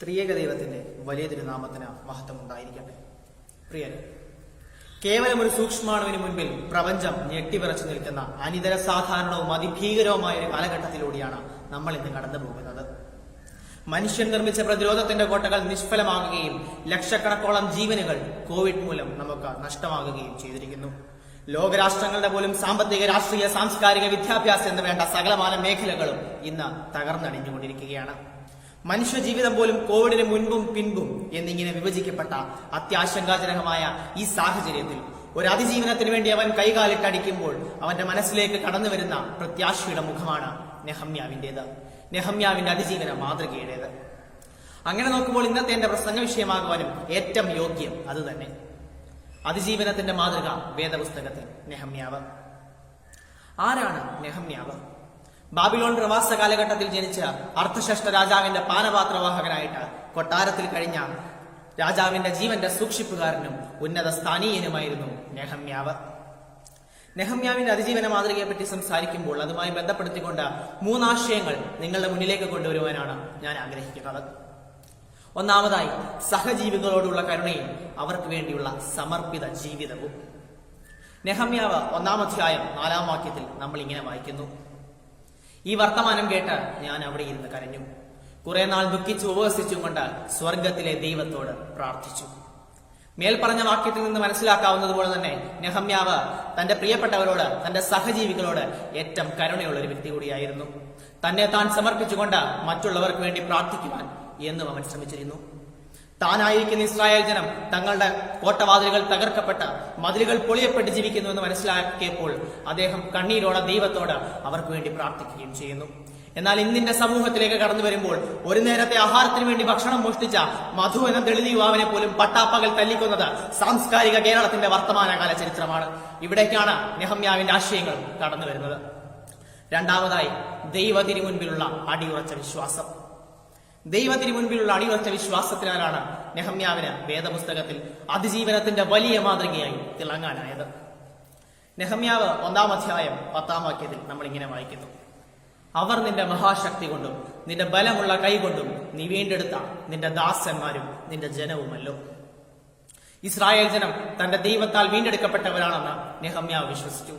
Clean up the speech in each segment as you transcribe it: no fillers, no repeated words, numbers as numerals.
ത്രിയേക ദൈവത്തിന്റെ വലിയ തിരുനാമത്തിന് മഹത്വം ഉണ്ടായിരിക്കട്ടെ. പ്രിയരെ, കേവലം ഒരു സൂക്ഷ്മാണുവിന് മുൻപിൽ പ്രപഞ്ചം ഞെട്ടിവിറച്ചു നിൽക്കുന്ന അനിതര സാധാരണവും അതിഭീകരവുമായ ഒരു കാലഘട്ടത്തിലൂടെയാണ് നമ്മൾ ഇന്ന് കടന്നു പോകുന്നത്. മനുഷ്യൻ നിർമ്മിച്ച പ്രതിരോധത്തിന്റെ കോട്ടകൾ നിഷ്ഫലമാകുകയും ലക്ഷക്കണക്കോളം ജീവനുകൾ കോവിഡ് മൂലം നമുക്ക് നഷ്ടമാകുകയും ചെയ്തിരിക്കുന്നു. ലോകരാഷ്ട്രങ്ങളുടെ പോലും സാമ്പത്തിക, രാഷ്ട്രീയ, സാംസ്കാരിക, വിദ്യാഭ്യാസം എന്ന് വേണ്ട സകലമാന മേഖലകളും ഇന്ന് തകർന്നടിഞ്ഞുകൊണ്ടിരിക്കുകയാണ്. മനുഷ്യജീവിതം പോലും കോവിഡിന് മുൻപും പിൻപും എന്നിങ്ങനെ വിഭജിക്കപ്പെട്ട അത്യാശങ്കാജനകമായ ഈ സാഹചര്യത്തിൽ ഒരു അതിജീവനത്തിന് വേണ്ടി അവൻ കൈകാലിട്ടടിക്കുമ്പോൾ അവന്റെ മനസ്സിലേക്ക് കടന്നു വരുന്ന പ്രത്യാശയുടെ മുഖമാണ് നെഹമ്യാവിന്റേത്, നെഹമ്യാവിന്റെ അതിജീവന മാതൃകയുടേത്. അങ്ങനെ നോക്കുമ്പോൾ ഇന്നത്തെ എന്റെ പ്രസംഗ വിഷയമാകുവാനും ഏറ്റവും യോഗ്യം അത് തന്നെ. അതിജീവനത്തിന്റെ മാതൃക വേദപുസ്തകത്തിൽ നെഹമ്യാവ്. ആരാണ് നെഹമ്യാവ്? ബാബിലോൺ പ്രവാസ കാലഘട്ടത്തിൽ ജനിച്ച അർത്ഥശഷ്ട രാജാവിന്റെ പാനപാത്രവാഹകനായിട്ട് കൊട്ടാരത്തിൽ കഴിഞ്ഞ രാജാവിന്റെ ജീവന്റെ സൂക്ഷിപ്പുകാരനും ഉന്നത സ്ഥാനീയനുമായിരുന്നു നെഹമ്യാവ്. നെഹമ്യാവിന്റെ അതിജീവന മാതൃകയെപ്പറ്റി സംസാരിക്കുമ്പോൾ അതുമായി ബന്ധപ്പെടുത്തിക്കൊണ്ട് മൂന്നാശയങ്ങൾ നിങ്ങളുടെ മുന്നിലേക്ക് കൊണ്ടുവരുവാനാണ് ഞാൻ ആഗ്രഹിക്കുന്നത്. ഒന്നാമതായി, സഹജീവികളോടുള്ള കരുണയും അവർക്ക് വേണ്ടിയുള്ള സമർപ്പിത ജീവിതവും. നെഹമ്യാവ് 1-ാം അധ്യായം 4-ാം വാക്യത്തിൽ നമ്മൾ ഇങ്ങനെ വായിക്കുന്നു: ഈ വർത്തമാനം കേട്ട് ഞാൻ അവിടെ ഇരുന്ന് കരഞ്ഞു, കുറെ നാൾ ദുഃഖിച്ചു ഉപവസിച്ചും കൊണ്ട് സ്വർഗത്തിലെ ദൈവത്തോട് പ്രാർത്ഥിച്ചു. മേൽപ്പറഞ്ഞ വാക്യത്തിൽ നിന്ന് മനസ്സിലാക്കാവുന്നതുപോലെ തന്നെ നെഹമ്യാവ് തന്റെ പ്രിയപ്പെട്ടവരോട്, തന്റെ സഹജീവികളോട് ഏറ്റവും കരുണയുള്ള ഒരു വ്യക്തി കൂടിയായിരുന്നു. തന്നെ താൻ സമർപ്പിച്ചുകൊണ്ട് മറ്റുള്ളവർക്ക് വേണ്ടി പ്രാർത്ഥിക്കുവാൻ എന്നും അവൻ ശ്രമിച്ചിരുന്നു. താനായിരിക്കുന്ന ഇസ്രായേൽ ജനം തങ്ങളുടെ കോട്ടവാതിലുകൾ തകർക്കപ്പെട്ട, മതിലുകൾ പൊളിയപ്പെട്ട് ജീവിക്കുന്നു എന്ന് മനസ്സിലാക്കിയപ്പോൾ അദ്ദേഹം കണ്ണീരോടെ ദൈവത്തോട് അവർക്ക് വേണ്ടി പ്രാർത്ഥിക്കുകയും ചെയ്യുന്നു. എന്നാൽ ഇന്നിന്റെ സമൂഹത്തിലേക്ക് കടന്നു വരുമ്പോൾ ഒരു നേരത്തെ ആഹാരത്തിന് വേണ്ടി ഭക്ഷണം മോഷ്ടിച്ച മധു എന്ന ദളിത് യുവാവിനെ പോലും പട്ടാപ്പകൽ തല്ലിക്കൊന്നത് സാംസ്കാരിക കേരളത്തിന്റെ വർത്തമാനകാല ചരിത്രമാണ്. ഇവിടേക്കാണ് നെഹമ്യാവിന്റെ ആശയങ്ങൾ കടന്നു വരുന്നത്. രണ്ടാമതായി, ദൈവത്തിനു മുൻപിലുള്ള അടിയുറച്ച വിശ്വാസം. ദൈവത്തിന് മുൻപിലുള്ള അടിയുറച്ച വിശ്വാസത്തിനാലാണ് നെഹമ്യാവിന് വേദപുസ്തകത്തിൽ അതിജീവനത്തിന്റെ വലിയ മാതൃകയായി തിളങ്ങാനായത്. നെഹമ്യാവ് 1-ാം അധ്യായം 10-ാം വാക്യത്തിൽ നമ്മൾ ഇങ്ങനെ വായിക്കുന്നു: അവർ നിന്റെ മഹാശക്തി കൊണ്ടും നിന്റെ ബലമുള്ള കൈകൊണ്ടും നീ വീണ്ടെടുത്ത നിന്റെ ദാസന്മാരും നിന്റെ ജനവുമല്ലോ. ഇസ്രായേൽ ജനം തന്റെ ദൈവത്താൽ വീണ്ടെടുക്കപ്പെട്ടവരാണെന്ന് നെഹമ്യാവ് വിശ്വസിച്ചു.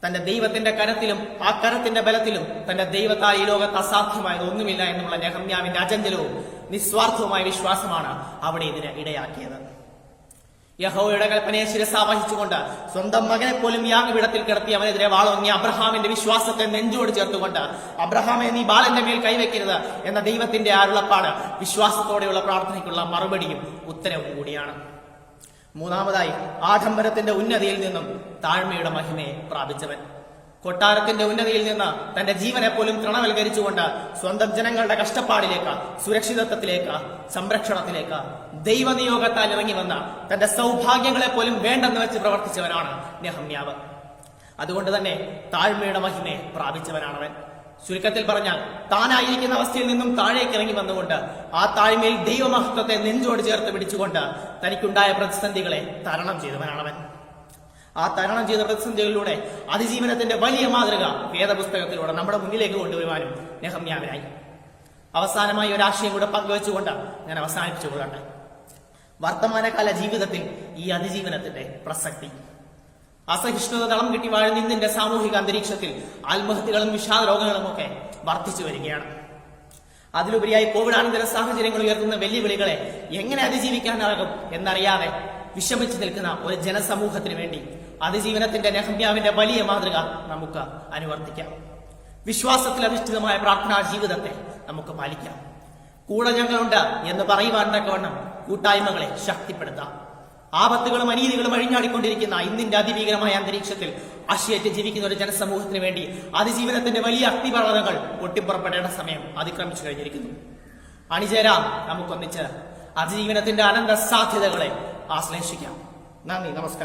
തന്റെ ദൈവത്തിന്റെ കരത്തിലും ആ കരത്തിന്റെ ബലത്തിലും തന്റെ ദൈവത്താൽ ഈ ലോകത്ത് അസാധ്യമായത് ഒന്നുമില്ല എന്നുള്ള നെഹമ്യാവിന്റെ അചഞ്ചലവും നിസ്വാർത്ഥവുമായ വിശ്വാസമാണ് അവിടെ ഇതിന് ഇടയാക്കിയത്. യഹോവയുടെ കൽപ്പനയെ ശിരസാവഹിച്ചുകൊണ്ട് സ്വന്തം മകനെ പോലും യാഗപീഠത്തിൽ കിടത്തി അവനെതിരെ വാളോങ്ങിയ അബ്രഹാമിന്റെ വിശ്വാസത്തെ നെഞ്ചോട് ചേർത്തുകൊണ്ട്, അബ്രഹാമെ നീ ബാലന്റെ മേൽ കൈവയ്ക്കരുത് എന്ന ദൈവത്തിന്റെ അരുളപ്പാട് വിശ്വാസത്തോടെയുള്ള പ്രാർത്ഥനയ്ക്കുള്ള മറുപടിയും ഉത്തരവും കൂടിയാണ്. മൂന്നാമതായി, ആഡംബരത്തിന്റെ ഉന്നതിയിൽ നിന്നും താഴ്മയുടെ മഹിമയെ പ്രാപിച്ചവൻ. കൊട്ടാരത്തിന്റെ ഉന്നതിയിൽ നിന്ന് തന്റെ ജീവനെ പോലും തൃണവൽക്കരിച്ചുകൊണ്ട് സ്വന്തം ജനങ്ങളുടെ കഷ്ടപ്പാടിലേക്ക്, സുരക്ഷിതത്വത്തിലേക്ക്, സംരക്ഷണത്തിലേക്ക് ദൈവനിയോഗത്താൽ ഇറങ്ങി വന്ന തന്റെ സൗഭാഗ്യങ്ങളെ പോലും വേണ്ടെന്ന് വെച്ച് പ്രവർത്തിച്ചവനാണ് നെഹമ്യാവ്. അതുകൊണ്ട് തന്നെ താഴ്മയുടെ മഹിമയെ പ്രാപിച്ചവനാണവൻ. ചുരുക്കത്തിൽ പറഞ്ഞാൽ, താനായിരിക്കുന്ന അവസ്ഥയിൽ നിന്നും താഴേക്ക് ഇറങ്ങി വന്നുകൊണ്ട് ആ താഴ്മയിൽ ദൈവമഹത്വത്തെ നെഞ്ചോട് ചേർത്ത് പിടിച്ചുകൊണ്ട് തനിക്കുണ്ടായ പ്രതിസന്ധികളെ തരണം ചെയ്തവനാണവൻ. ആ തരണം ചെയ്ത പ്രതിസന്ധികളിലൂടെ അതിജീവനത്തിന്റെ വലിയ മാതൃക വേദപുസ്തകത്തിലൂടെ നമ്മുടെ മുന്നിലേക്ക് കൊണ്ടുവരുവാനും നെഹമ്യാവിനായി. അവസാനമായി ഒരാശയം കൂടെ പങ്കുവെച്ചുകൊണ്ട് ഞാൻ അവസാനിപ്പിച്ചുകൊള്ളട്ടെ. വർത്തമാനകാല ജീവിതത്തിൽ ഈ അതിജീവനത്തിന്റെ പ്രസക്തി. അസഹിഷ്ണുത തളം കിട്ടി വാഴുന്ന ഇന്നിന്റെ സാമൂഹിക അന്തരീക്ഷത്തിൽ ആത്മഹത്യകളും വിഷാദ രോഗങ്ങളും ഒക്കെ വർദ്ധിച്ചു വരികയാണ്. അതിലുപരിയായി കോവിഡാനന്തര സാഹചര്യങ്ങൾ ഉയർത്തുന്ന വെല്ലുവിളികളെ എങ്ങനെ അതിജീവിക്കാനാകും എന്നറിയാതെ വിഷമിച്ചു നിൽക്കുന്ന ഒരു ജനസമൂഹത്തിന് വേണ്ടി അതിജീവനത്തിന്റെ നെഹമ്യാവിന്റെ വലിയ മാതൃക നമുക്ക് അനുവർത്തിക്കാം. വിശ്വാസത്തിൽ അധിഷ്ഠിതമായ പ്രാർത്ഥനാ ജീവിതത്തെ നമുക്ക് പാലിക്കാം. കൂടെ ഞങ്ങളുണ്ട് എന്ന് പറയുവാൻ തക്കവണ്ണം കൂട്ടായ്മകളെ ശക്തിപ്പെടുത്താം. ആപത്തുകളും അനീതികളും അഴിഞ്ഞാടിക്കൊണ്ടിരിക്കുന്ന ഇന്നിന്റെ അതിഭീകരമായ അന്തരീക്ഷത്തിൽ ആശയേറ്റ് ജീവിക്കുന്ന ഒരു ജനസമൂഹത്തിന് വേണ്ടി അതിജീവനത്തിന്റെ വലിയ അഗ്നിപർവ്വതങ്ങൾ പൊട്ടിപ്പുറപ്പെടേണ്ട സമയം അതിക്രമിച്ചു കഴിഞ്ഞിരിക്കുന്നു. അണിചേരാം, നമുക്കൊന്നിച്ച് അതിജീവനത്തിന്റെ അനന്ത സാധ്യതകളെ ആശ്ലേഷിക്കാം. നന്ദി, നമസ്കാരം.